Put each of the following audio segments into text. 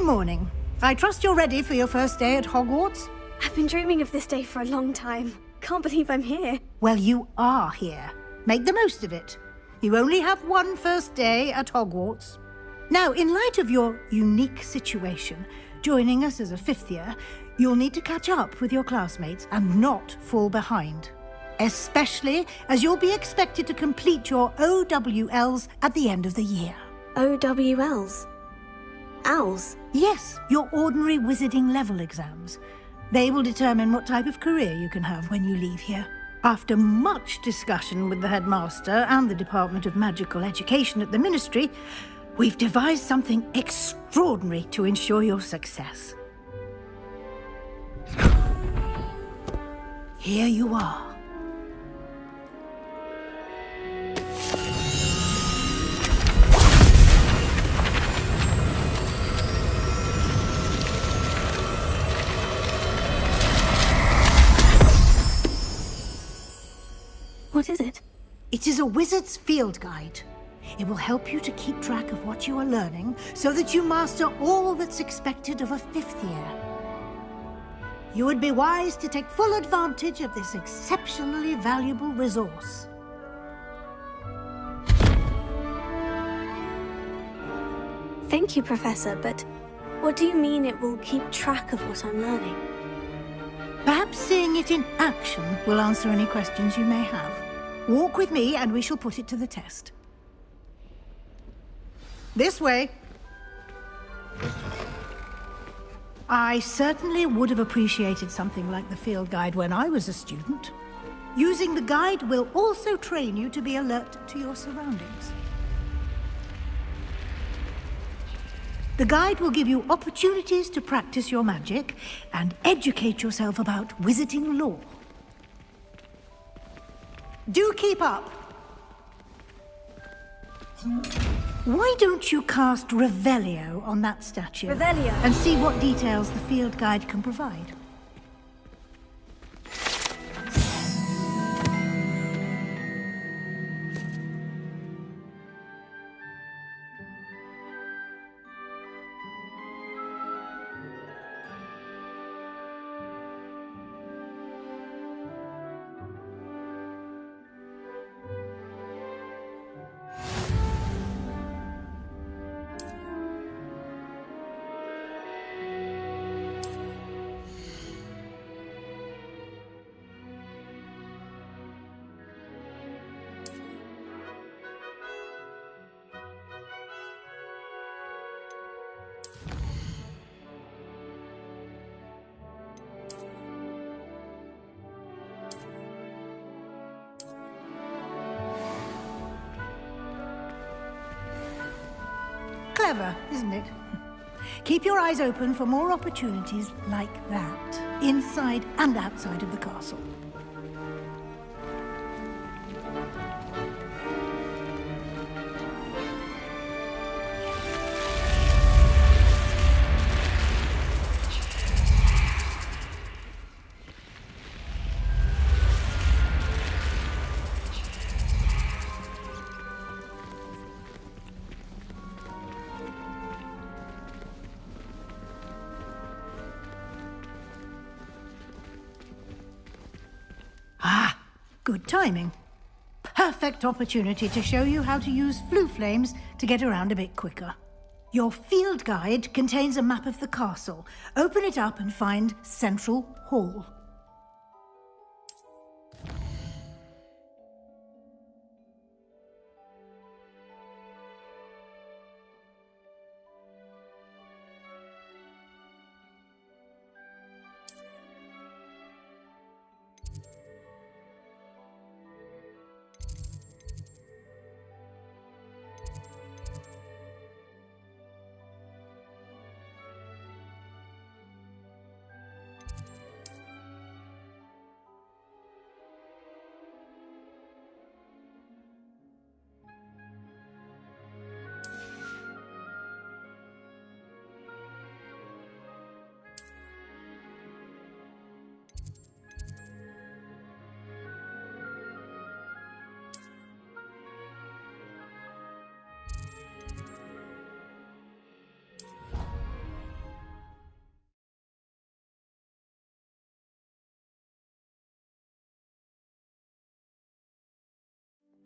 morning. I trust you're ready for your first day at Hogwarts? I've been dreaming of this day for a long time. Can't believe I'm here. Well, you are here. Make the most of it. You only have one first day at Hogwarts. Now, in light of your unique situation, joining us as a fifth year, you'll need to catch up with your classmates and not fall behind. Especially as you'll be expected to complete your OWLs at the end of the year. OWLs? Owls? Yes, your ordinary wizarding level exams. They will determine what type of career you can have when you leave here. After much discussion with the headmaster and the Department of Magical Education at the Ministry, we've devised something extraordinary to ensure your success. Here you are. What is it? It is a wizard's field guide. It will help you to keep track of what you are learning so that you master all that's expected of a fifth year. You would be wise to take full advantage of this exceptionally valuable resource. Thank you, Professor, but what do you mean it will keep track of what I'm learning? Perhaps seeing it in action will answer any questions you may have. Walk with me and we shall put it to the test. This way. I certainly would have appreciated something like the field guide when I was a student. Using the guide will also train you to be alert to your surroundings. The guide will give you opportunities to practice your magic and educate yourself about wizarding lore. Do keep up! Why don't you cast Revelio on that statue? Revelio? And see what details the field guide can provide. Clever, isn't it? Keep your eyes open for more opportunities like that, inside and outside of the castle. Good timing. Perfect opportunity to show you how to use flue flames to get around a bit quicker. Your field guide contains a map of the castle. Open it up and find Central Hall.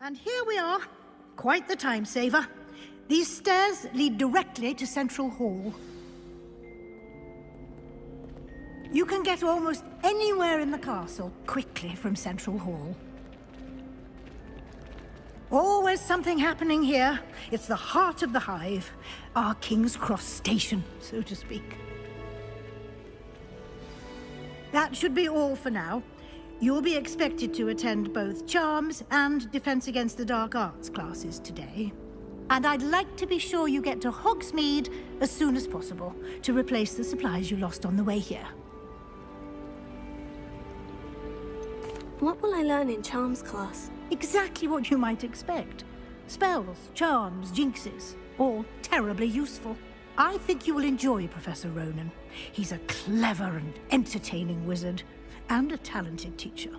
And here we are. Quite the time saver. These stairs lead directly to Central Hall. You can get almost anywhere in the castle quickly from Central Hall. Always something happening here. It's the heart of the hive. Our King's Cross station, so to speak. That should be all for now. You'll be expected to attend both Charms and Defense Against the Dark Arts classes today. And I'd like to be sure you get to Hogsmeade as soon as possible to replace the supplies you lost on the way here. What will I learn in Charms class? Exactly what you might expect. Spells, charms, jinxes, all terribly useful. I think you will enjoy Professor Ronan. He's a clever and entertaining wizard, and a talented teacher.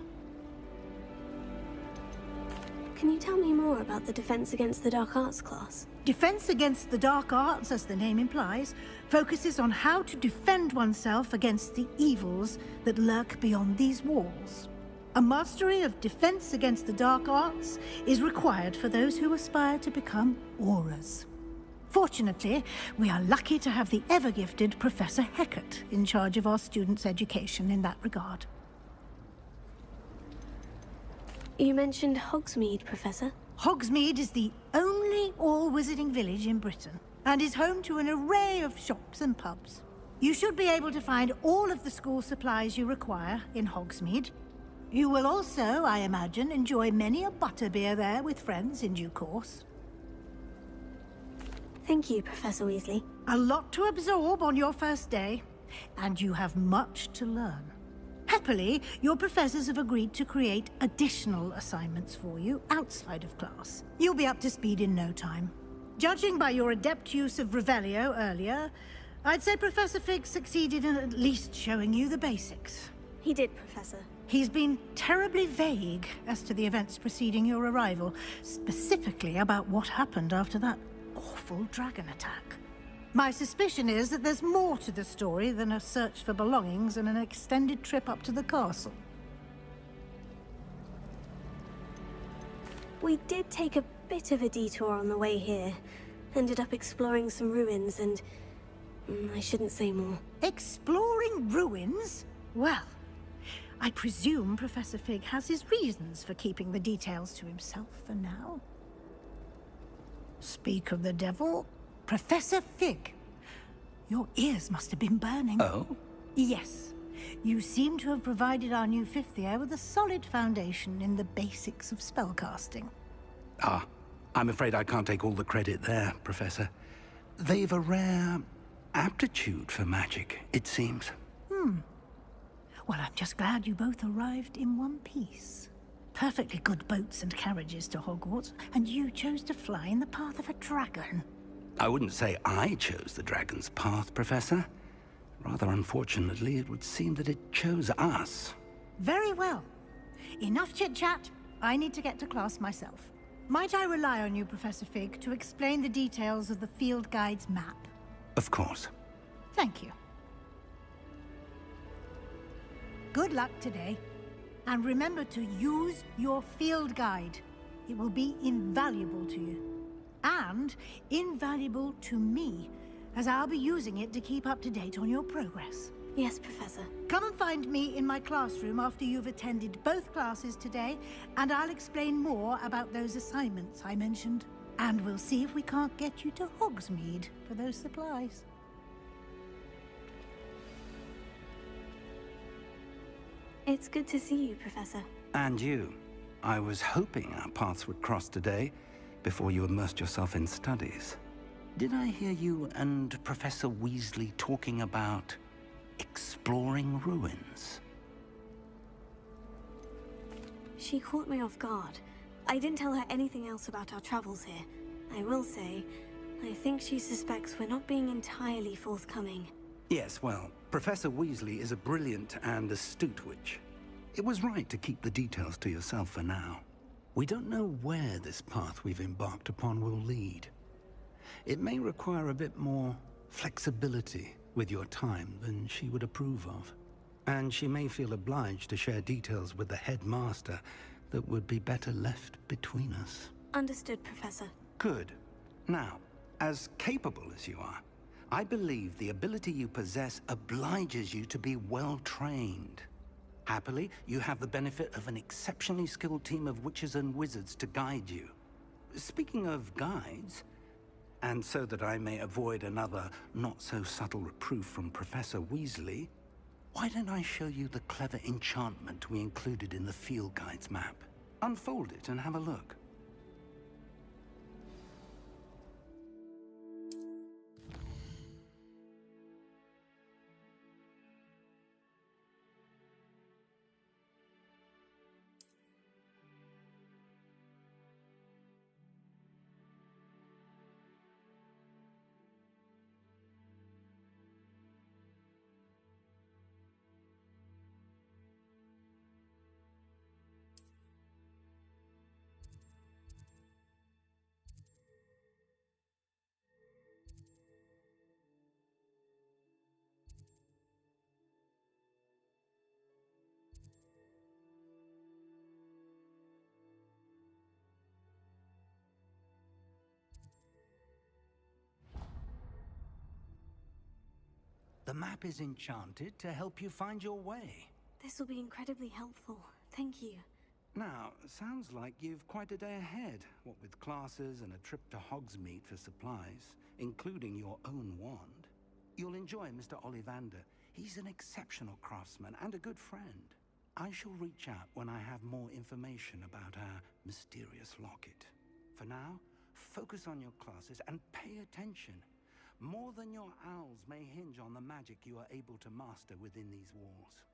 Can you tell me more about the Defense Against the Dark Arts class? Defense Against the Dark Arts, as the name implies, focuses on how to defend oneself against the evils that lurk beyond these walls. A mastery of Defense Against the Dark Arts is required for those who aspire to become Aurors. Fortunately, we are lucky to have the ever-gifted Professor Hecat in charge of our students' education in that regard. You mentioned Hogsmeade, Professor. Hogsmeade is the only all-wizarding village in Britain, and is home to an array of shops and pubs. You should be able to find all of the school supplies you require in Hogsmeade. You will also, I imagine, enjoy many a butterbeer there with friends in due course. Thank you, Professor Weasley. A lot to absorb on your first day, and you have much to learn. Happily, your professors have agreed to create additional assignments for you outside of class. You'll be up to speed in no time. Judging by your adept use of Revelio earlier, I'd say Professor Fig succeeded in at least showing you the basics. He did, Professor. He's been terribly vague as to the events preceding your arrival, specifically about what happened after that awful dragon attack. My suspicion is that there's more to the story than a search for belongings and an extended trip up to the castle. We did take a bit of a detour on the way here. Ended up exploring some ruins and... I shouldn't say more. Exploring ruins? Well, I presume Professor Fig has his reasons for keeping the details to himself for now. Speak of the devil, Professor Fig. Your ears must have been burning. Oh? Yes. You seem to have provided our new fifth year with a solid foundation in the basics of spellcasting. Ah, I'm afraid I can't take all the credit there, Professor. They've a rare aptitude for magic, it seems. Well, I'm just glad you both arrived in one piece. Perfectly good boats and carriages to Hogwarts, and you chose to fly in the path of a dragon. I wouldn't say I chose the dragon's path, Professor. Rather unfortunately, it would seem that it chose us. Very well. Enough chit-chat. I need to get to class myself. Might I rely on you, Professor Fig, to explain the details of the field guide's map? Of course. Thank you. Good luck today. And remember to use your field guide. It will be invaluable to you. And invaluable to me, as I'll be using it to keep up to date on your progress. Yes, Professor. Come and find me in my classroom after you've attended both classes today, and I'll explain more about those assignments I mentioned. And we'll see if we can't get you to Hogsmeade for those supplies. It's good to see you, Professor. And you. I was hoping our paths would cross today, before you immersed yourself in studies. Did I hear you and Professor Weasley talking about exploring ruins? She caught me off guard. I didn't tell her anything else about our travels here. I will say, I think she suspects we're not being entirely forthcoming. Yes, well, Professor Weasley is a brilliant and astute witch. It was right to keep the details to yourself for now. We don't know where this path we've embarked upon will lead. It may require a bit more flexibility with your time than she would approve of. And she may feel obliged to share details with the headmaster that would be better left between us. Understood, Professor. Good. Now, as capable as you are, I believe the ability you possess obliges you to be well trained. Happily, you have the benefit of an exceptionally skilled team of witches and wizards to guide you. Speaking of guides, and so that I may avoid another not-so-subtle reproof from Professor Weasley, why don't I show you the clever enchantment we included in the field guide's map? Unfold it and have a look. The map is enchanted to help you find your way. This will be incredibly helpful. Thank you. Now, sounds like you've quite a day ahead, what with classes and a trip to Hogsmeade for supplies, including your own wand. You'll enjoy Mr. Ollivander. He's an exceptional craftsman and a good friend. I shall reach out when I have more information about our mysterious locket. For now, focus on your classes and pay attention. More than your owls may hinge on the magic you are able to master within these walls.